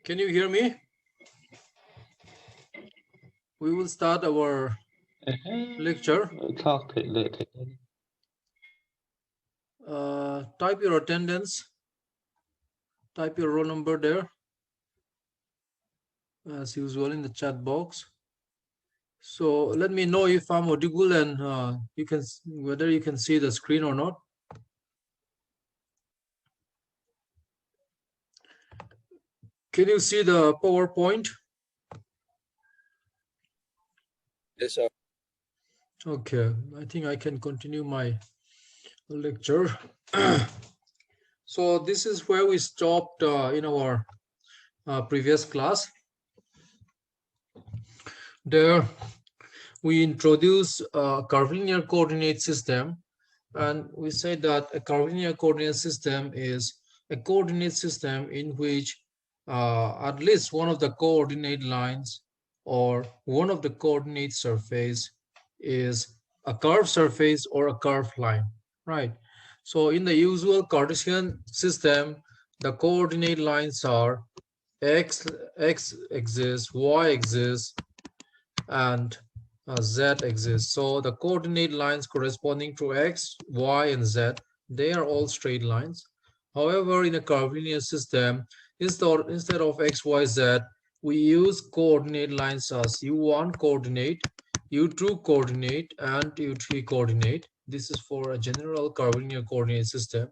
Can you hear me? We will start our lecture. Type your attendance. Type your roll number there, as usual in the chat box. So let me know if I'm audible and you can whether you can see the screen or not. Can you see the PowerPoint? Yes, sir. Okay, I think I can continue my lecture. So this is where we stopped in our previous class. There we introduced a curvilinear coordinate system, and we say that a curvilinear coordinate system is a coordinate system in which at least one of the coordinate lines or one of the coordinate surface is a curved surface or a curved line, right? So in the usual Cartesian system, the coordinate lines are x axis, y axis, and z exists. So the coordinate lines corresponding to x, y, and z, they are all straight lines. However, in a curvilinear system, instead of x, y, z, we use coordinate lines as u1 coordinate, u2 coordinate, and u3 coordinate. This is for a general curvilinear coordinate system.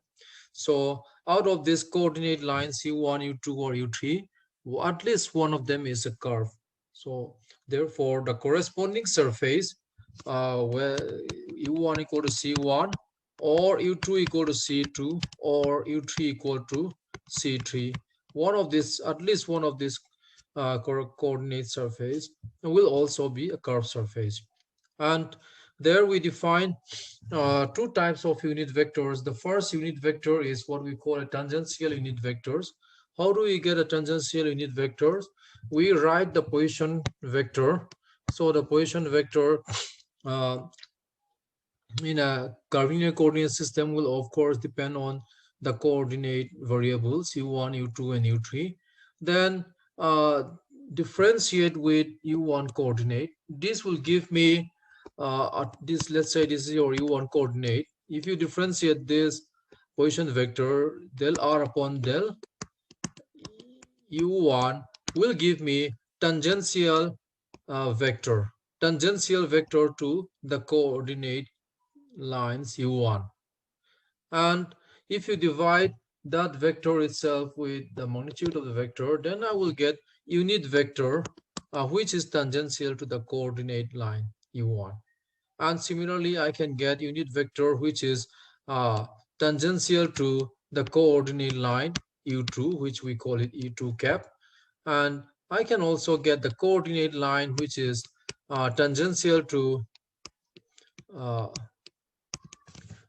So out of these coordinate lines, u1, u2, or u3, at least one of them is a curve. So therefore, the corresponding surface where u1 equal to c1 or u2 equal to c2 or u3 equal to c3, one of this, at least one of these coordinate surface will also be a curved surface. And there we define two types of unit vectors. The first unit vector is what we call a tangential unit vectors. How do we get a tangential unit vectors? We write the position vector. So the position vector in a curvilinear coordinate system will of course depend on the coordinate variables u1, u2, and u3. Then differentiate with u1 coordinate. This will give me this, let's say this is your u1 coordinate. If you differentiate this position vector del r upon del u1 will give me tangential vector to the coordinate lines u1. And if you divide that vector itself with the magnitude of the vector, then I will get unit vector which is tangential to the coordinate line u1. And similarly, I can get unit vector which is tangential to the coordinate line u2, which we call it e2 cap. And I can also get the coordinate line which is tangential to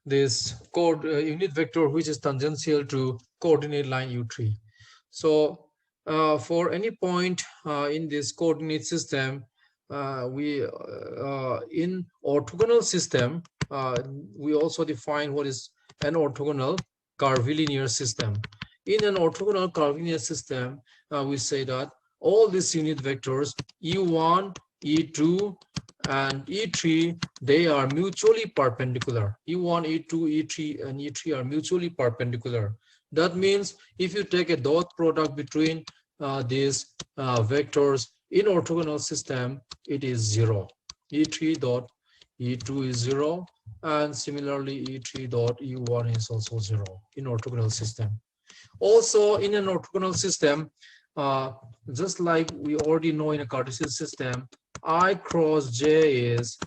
this unit vector which is tangential to coordinate line u3. So for any point in this coordinate system, we in orthogonal system, we also define what is an orthogonal curvilinear system. In an orthogonal curvilinear system, we say that all these unit vectors e1, e2, and e3, they are mutually perpendicular. e1, e2, e3, and e3 are mutually perpendicular. That means if you take a dot product between these vectors in orthogonal system, it is 0. e3 dot e2 is 0, and similarly e3 dot e1 is also 0 in orthogonal system. Also in an orthogonal system, just like we already know in a Cartesian system, I cross j is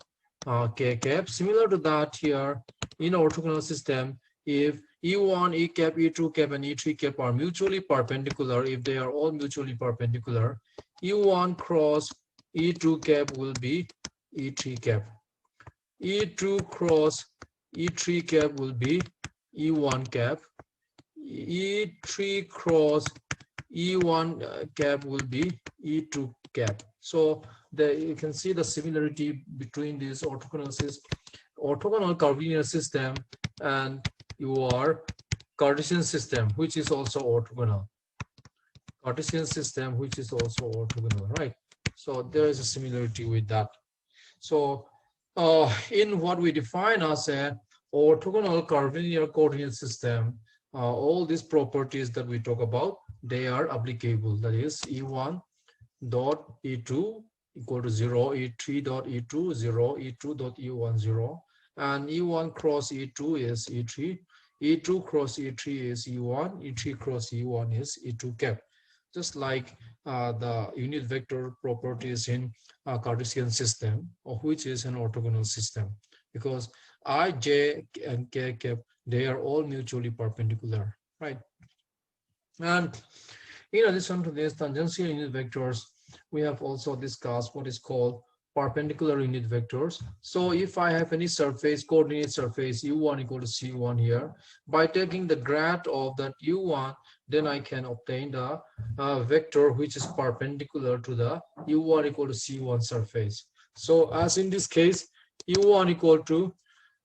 k cap. Similar to that here in orthogonal system, if e1, e cap, e2 cap, and e3 cap are mutually perpendicular, if they are all mutually perpendicular, e1 cross e2 cap will be e3 cap. e2 cross e3 cap will be e1 cap. e3 cross e1 cap will be e2 cap. So you can see the similarity between this orthogonal curvilinear system and your Cartesian system, which is also orthogonal. Cartesian system, which is also orthogonal, right? So there is a similarity with that. So in what we define as a orthogonal curvilinear coordinate system, all these properties that we talk about, they are applicable. That is, E1 dot E2 equal to 0, E3 dot E2 0, E2 dot E1 0, and E1 cross E2 is E3, E2 cross E3 is E1, E3 cross E1 is E2 cap. Just like the unit vector properties in Cartesian system, or which is an orthogonal system, because I, j, and k cap, they are all mutually perpendicular, right? And in addition to this tangential unit vectors, we have also discussed what is called perpendicular unit vectors. So if I have any surface, coordinate surface u1 equal to c1 here, by taking the grad of that u1, then I can obtain the vector which is perpendicular to the u1 equal to c1 surface. So as in this case, u1 equal to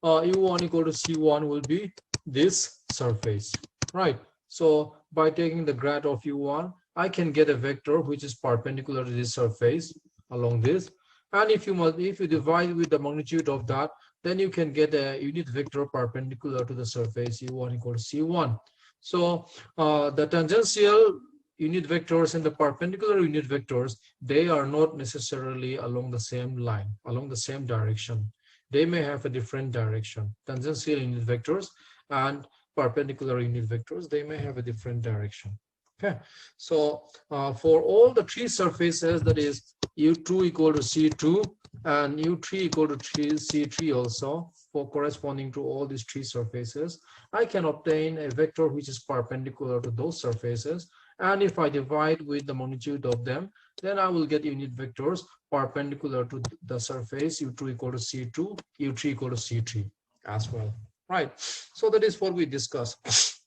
c1 will be this surface, right? So by taking the grad of u1, I can get a vector which is perpendicular to this surface along this. And if you divide with the magnitude of that, then you can get a unit vector perpendicular to the surface u1 equal to c1. So the tangential unit vectors and the perpendicular unit vectors, they are not necessarily along the same line, along the same direction. They may have a different direction. Tangential unit vectors and perpendicular unit vectors, they may have a different direction. Okay, so for all the three surfaces, that is u2 equal to c2 and u3 equal to c3 also, for corresponding to all these three surfaces, I can obtain a vector which is perpendicular to those surfaces. And if I divide with the magnitude of them, then I will get unit vectors perpendicular to the surface u2 equal to c2, u3 equal to c3 as well, right? So that is what we discussed.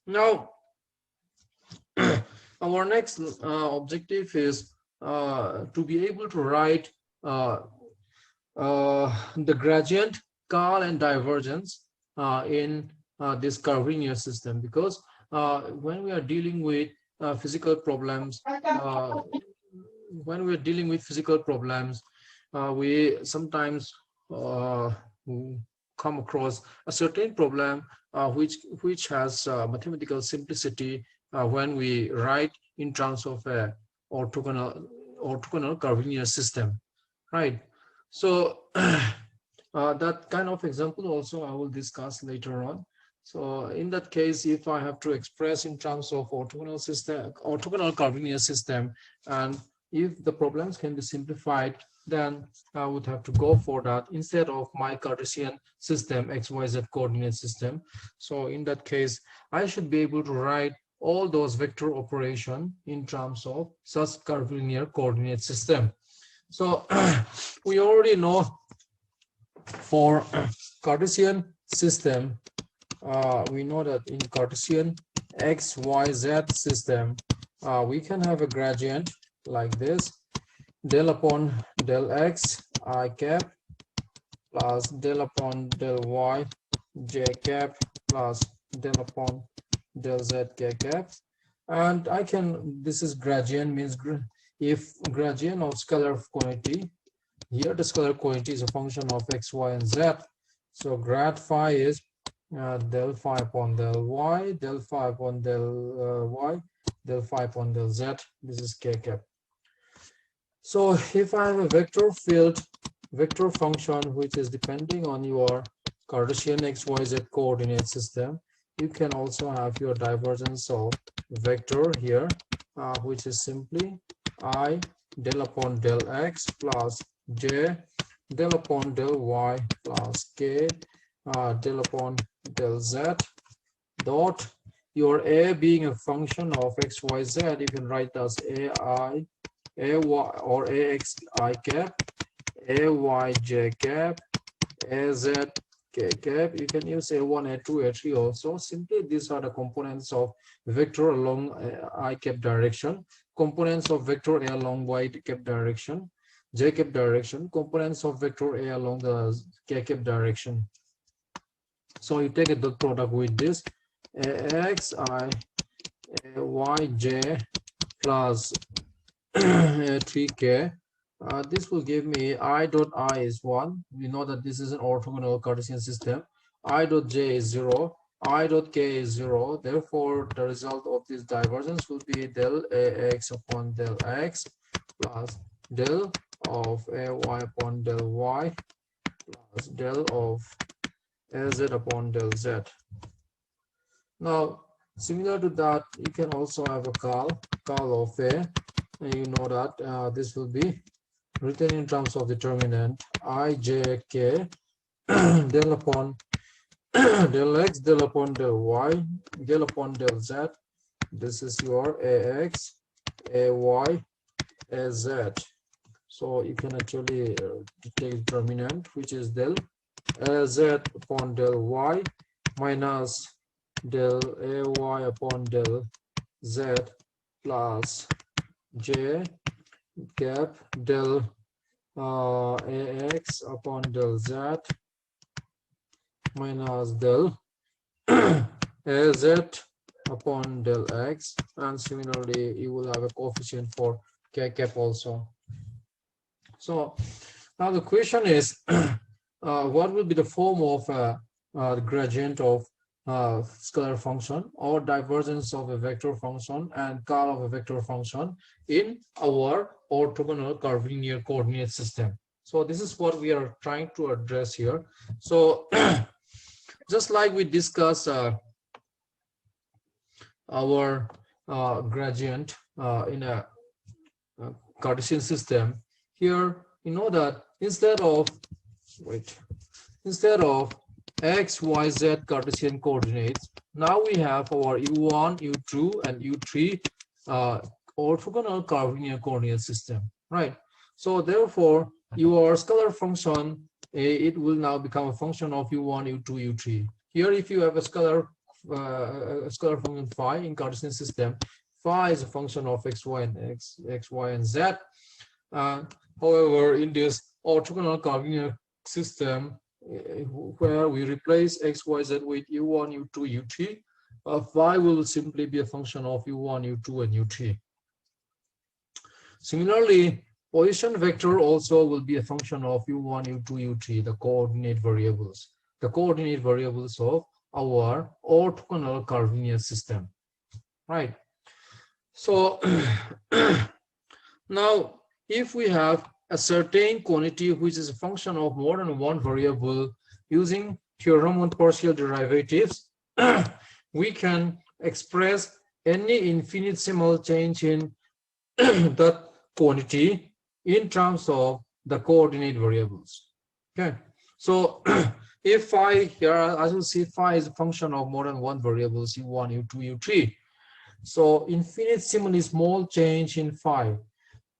Now, our next objective is to be able to write the gradient, curl, and divergence in this curvilinear system, because when we are dealing with physical problems, we sometimes come across a certain problem which has mathematical simplicity when we write in terms of a orthogonal curvilinear system, right? So that kind of example also I will discuss later on. So in that case, if I have to express in terms of orthogonal curvilinear system, and if the problems can be simplified, then I would have to go for that instead of my Cartesian system, XYZ coordinate system. So in that case, I should be able to write all those vector operation in terms of such curvilinear coordinate system. So we already know for Cartesian system, we know that in Cartesian XYZ system, we can have a gradient like this, del upon del x I cap plus del upon del y j cap plus del upon del z k cap. And I can, this is gradient, means if gradient of scalar quantity, here the scalar quantity is a function of x, y, and z. So grad phi is del phi upon del y, del phi upon del y, del phi upon del z. This is k cap. So if I have a vector field, vector function, which is depending on your Cartesian XYZ coordinate system, you can also have your divergence of vector here, which is simply I del upon del x plus j del upon del y plus k del upon del z dot, your a being a function of XYZ, you can write as ai, ay or ax I cap, ay j cap, az k cap. You can use a1, a2, a3 also. Simply these are the components of vector along I cap direction, components of vector a along y cap direction, j cap direction, components of vector a along the k cap direction. So you take a dot product with this ax I ay j plus 3k. This will give me I dot I is 1. We know that this is an orthogonal Cartesian system. I dot j is 0. I dot k is 0. Therefore, the result of this divergence will be del ax upon del x plus del of ay upon del y plus del of az upon del z. Now, similar to that, you can also have a call of a, and you know that this will be written in terms of determinant I, j, k, del upon del x, del upon del y, del upon del z. This is your ax, ay, az. So you can actually take determinant, which is del az upon del y minus del ay upon del z plus j cap del ax upon del z minus del az upon del x, and similarly you will have a coefficient for k cap also. So now the question is what will be the form of the gradient of scalar function or divergence of a vector function and curl of a vector function in our orthogonal curvilinear coordinate system. So this is what we are trying to address here. So just like we discussed our gradient in a Cartesian system, here you know that instead of x, y, z Cartesian coordinates, now we have our u1, u2, and u3 orthogonal curvilinear coordinate system, right? So therefore, your scalar function, it will now become a function of u1, u2, u3. Here, if you have a scalar function phi in Cartesian system, phi is a function of x, y, and z. However, in this orthogonal curvilinear system, where we replace x, y, z with u1, u2, u3, phi will simply be a function of u1, u2, and u3. Similarly, position vector also will be a function of u1, u2, u3, the coordinate variables of our orthogonal curvilinear system, right? So now, if we have a certain quantity which is a function of more than one variable, using theorem on partial derivatives, we can express any infinitesimal change in that quantity in terms of the coordinate variables. Okay, so if phi here, as you see, phi is a function of more than one variable, u1, u2, u3. So infinitesimally small change in phi,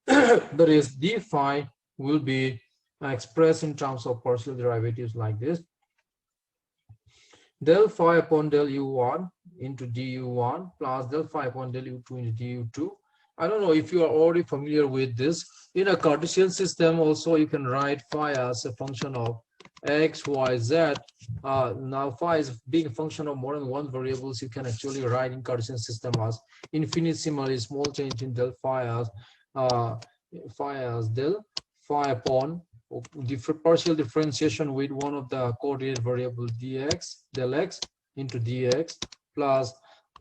that is d phi, will be expressed in terms of partial derivatives like this: del phi upon del u1 into du1 plus del phi upon del u2 into du2. I don't know if you are already familiar with this. In a Cartesian system also, you can write phi as a function of x, y, z. Now phi is being a function of more than one variables. You can actually write in Cartesian system as infinitesimally small change in del phi as del phi upon partial differentiation with one of the coordinate variable dx, del x into dx, plus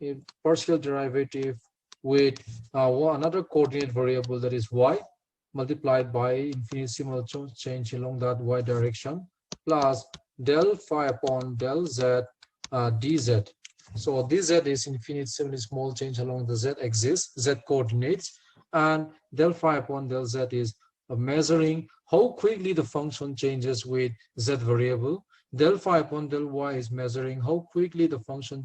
a partial derivative with another coordinate variable, that is y, multiplied by infinitesimal change along that y direction, plus del phi upon del z dz. So dz is infinitesimally small change along the z-axis, z coordinates, and del phi upon del z is measuring how quickly the function changes with z variable. Del phi upon del y is measuring how quickly the function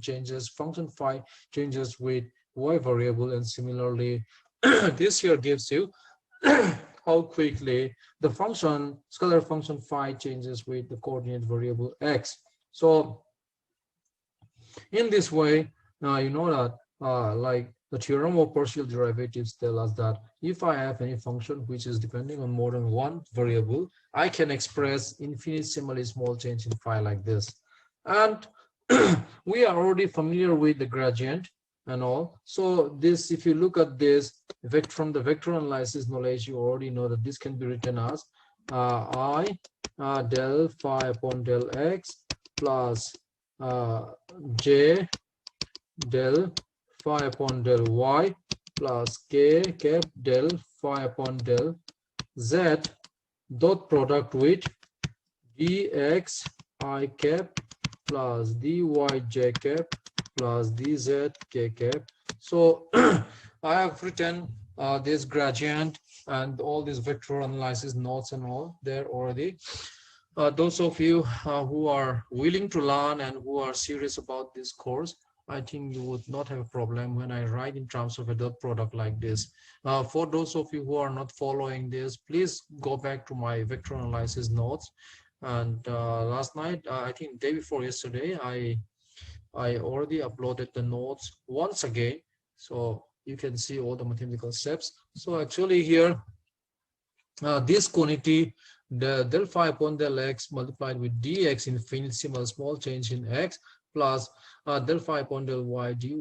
phi changes with y variable, and similarly this here gives you how quickly the scalar function phi changes with the coordinate variable x. So in this way, now you know that like the theorem of partial derivatives tell us that if I have any function which is depending on more than one variable, I can express infinitesimally small change in phi like this. And we are already familiar with the gradient and all. So this, if you look at this from the vector analysis knowledge, you already know that this can be written as I del phi upon del x plus j del phi upon del y plus k cap del phi upon del z dot product with dx I cap plus dy j cap plus dz k cap. So I have written this gradient and all these vector analysis notes and all there already. Those of you who are willing to learn and who are serious about this course, I think you would not have a problem when I write in terms of a dot product like this. For those of you who are not following this, please go back to my vector analysis notes. And last night, I think day before yesterday, I already uploaded the notes once again, so you can see all the mathematical steps. So actually here, this quantity, the del phi upon del x multiplied with dx infinitesimal small change in x plus del phi upon del y dy,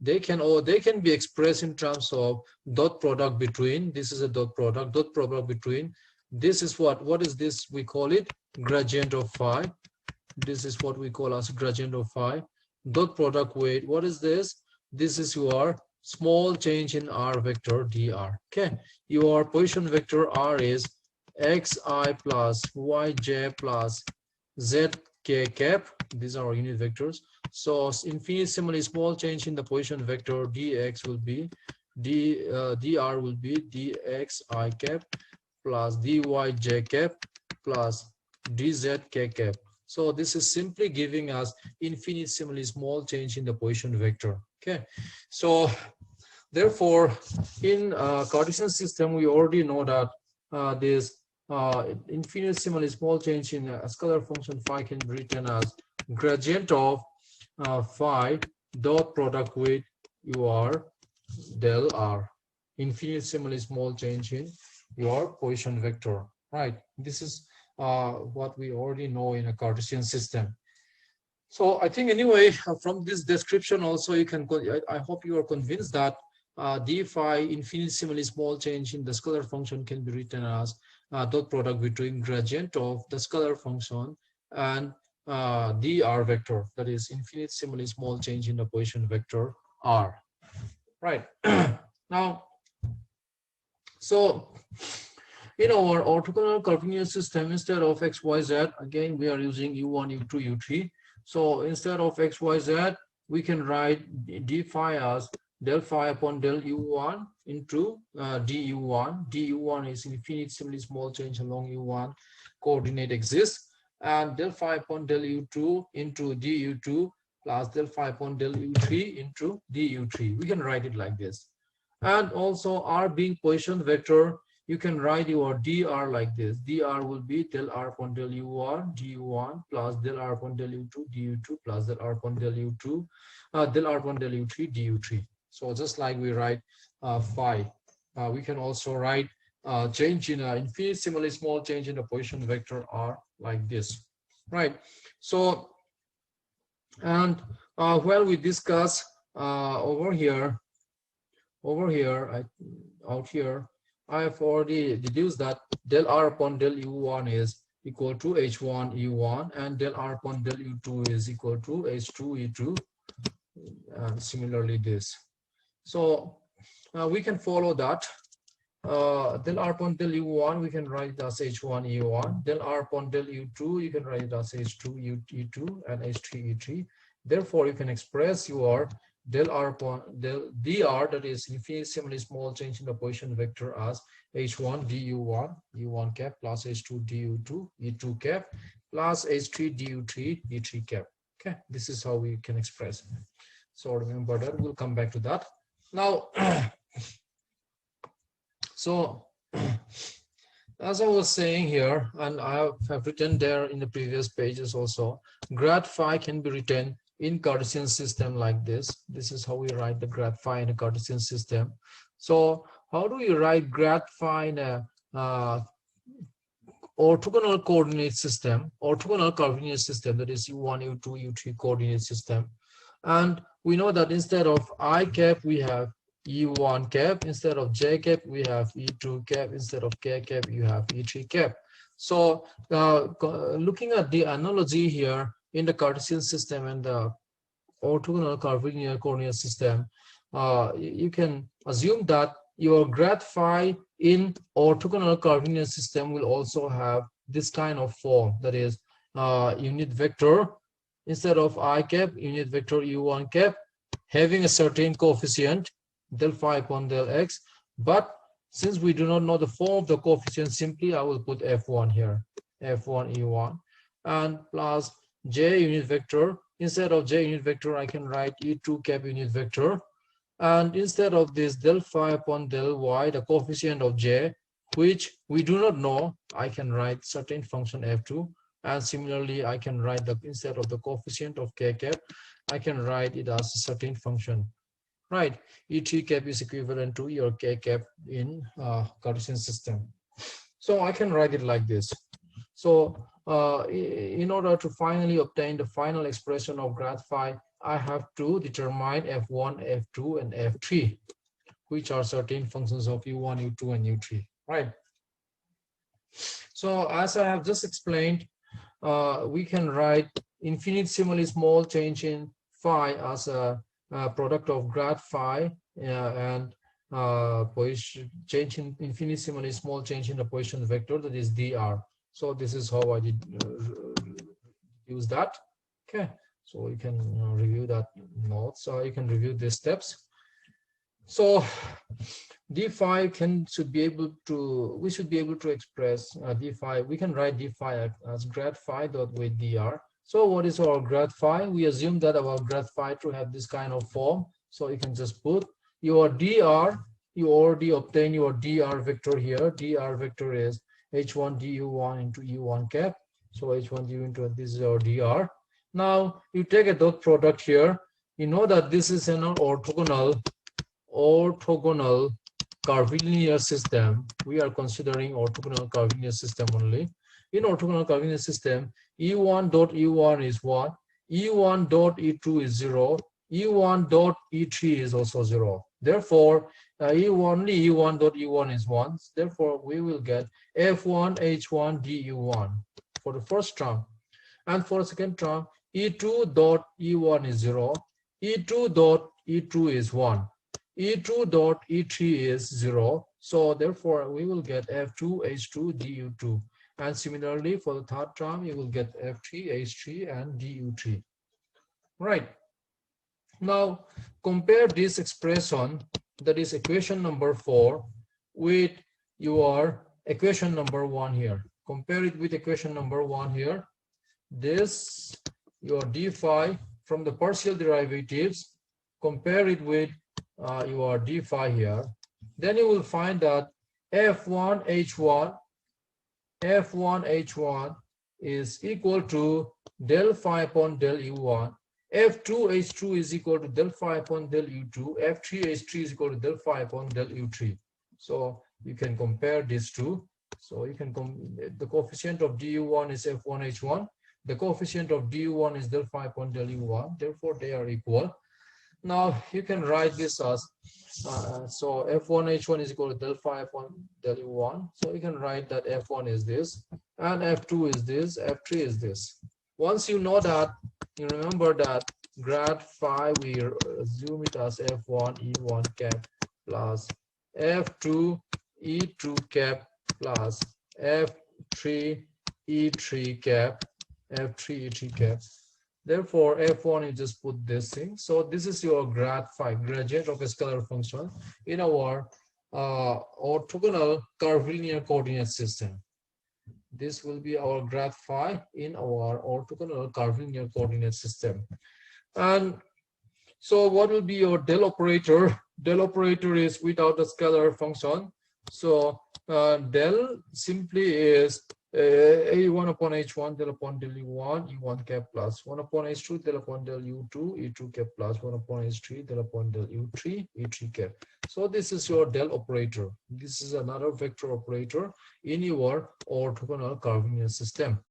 they can be expressed in terms of dot product between. This is a dot product between. This is what is this? We call it gradient of phi. This is what we call as gradient of phi. Dot product with, what is this? This is your small change in r vector dr. Okay, your position vector r is xi plus yj plus zk cap. These are our unit vectors. So infinitesimally small change in the position vector dx will be dr will be dxi cap plus dyj cap plus dzk cap. So this is simply giving us infinitesimally small change in the position vector. Okay, so therefore in Cartesian system we already know that this infinitesimally small change in a scalar function phi can be written as gradient of phi dot product with your del r. Infinitesimally small change in your position vector, right? This is what we already know in a Cartesian system. So I think anyway, from this description also you can, I hope you are convinced that d phi infinitesimally small change in the scalar function can be written as dot product between gradient of the scalar function and dr vector, that is infinitesimally small change in the position vector r, right? Now, so in our orthogonal curvilinear system, instead of x, y, z, again, we are using u1, u2, u3. So instead of x, y, z, we can write d phi as del phi upon del u1 into du1. du1 is infinitesimally small change along u1 coordinate exists. And del phi upon del u2 into du2 plus del phi upon del u3 into du3. We can write it like this. And also r being position vector, you can write your dr like this. Dr will be del r upon del u1 du1 plus del r upon del u2 du2 plus del r upon del u2 del r upon del u3 du3. So just like we write phi, we can also write change in infinitesimally small change in the position vector r like this, right? So, and while we discuss over here, out here, I have already deduced that del r upon del u1 is equal to h1 u1 and del r upon del u2 is equal to h2 e2, and similarly this. So we can follow that. Del r upon del u1 we can write it as h1 e1. Del r upon del u2 you can write it as h2 e2 and h3 e3. Therefore you can express your del r upon del dr, that is infinitesimally small change in the position vector, as h1 du1 u1 cap plus h2 du2 e2 cap plus h3 du3 e3 cap. Okay, this is how we can express it. So remember that, we'll come back to that. Now, so as I was saying here, and I have written there in the previous pages also, grad phi can be written in Cartesian system like this. This is how we write the grad phi in a Cartesian system. So how do you write grad phi in a orthogonal coordinate system, orthogonal curvilinear system, that is u1, u2, u3 coordinate system? And we know that instead of I cap, we have E1 cap. Instead of J cap, we have E2 cap. Instead of K cap, you have E3 cap. So looking at the analogy here in the Cartesian system and the orthogonal curvilinear coordinate system, you can assume that your grad phi in orthogonal curvilinear system will also have this kind of form, that is unit vector instead of I cap, unit vector U1 cap, having a certain coefficient del phi upon del x. But since we do not know the form of the coefficient, simply I will put F1 here, F1 E1, and plus J unit vector. Instead of J unit vector, I can write E2 cap unit vector. And instead of this del phi upon del y, the coefficient of J, which we do not know, I can write certain function F2. And similarly, I can write the, instead of the coefficient of K cap, I can write it as a certain function. Right, E3 cap is equivalent to your K cap in Cartesian system. So I can write it like this. So in order to finally obtain the final expression of grad phi, I have to determine F1, F2, and F3, which are certain functions of U1, U2, and U3, right? So as I have just explained, we can write infinitesimally small change in phi as a product of grad phi and change in infinitesimally small change in the position vector, that is dr. So this is how I did use that. Okay, so you can review that note. So you can review these steps. So d phi should be able to, we should be able to express d phi. We can write d phi as grad phi dot with dr. So what is our grad phi? We assume that our grad phi to have this kind of form. So you can just put your dr. You already obtain your dr vector here. Dr vector is h1 du1 into u1 cap. So h1 du into, this is our dr. Now you take a dot product here. You know that this is an orthogonal curvilinear system. We are considering orthogonal curvilinear system only. In orthogonal curvilinear system, E1 dot E1 is 1, E1 dot E2 is 0, E1 dot E3 is also 0. Therefore, only E1 dot E1 is 1. Therefore, we will get F1 H1 DU1 for the first term. And for the second term, E2 dot E1 is 0, E2 dot E2 is 1. E2 dot E3 is 0. So therefore, we will get F2 H2 DU2. And similarly, for the third term, you will get F3 H3 and DU3. Right. Now, compare this expression, that is equation number 4, with your equation number 1 here. Compare it with equation number 1 here. This, your d phi from the partial derivatives, compare it with your d phi here, then you will find that F1 H1 is equal to del phi upon del U1, F2 H2 is equal to del phi upon del U2, F3 H3 is equal to del phi upon del U3. So you can compare these two. So you can the coefficient of du1 is F1 H1, the coefficient of du1 is del phi upon del U1, therefore they are equal. Now you can write this as so F1 H1 is equal to del phi upon del U1. So you can write that F1 is this and F2 is this, F3 is this. Once you know that, you remember that grad phi, we assume it as F1 E1 cap plus F2 E2 cap plus F3 E3 cap, F3 E3 cap. Therefore, F1, you just put this thing. So this is your grad phi, gradient of a scalar function in our orthogonal curvilinear coordinate system. This will be our grad phi in our orthogonal curvilinear coordinate system. And so what will be your Dell operator? Dell operator is without a scalar function. So del simply is A1 upon H1 del upon del U1, U1 cap plus 1 upon H2 del upon del U2, E2 cap plus 1 upon H3 del upon del U3, E3 cap. So this is your Dell operator. This is another vector operator in your orthogonal curvilinear system.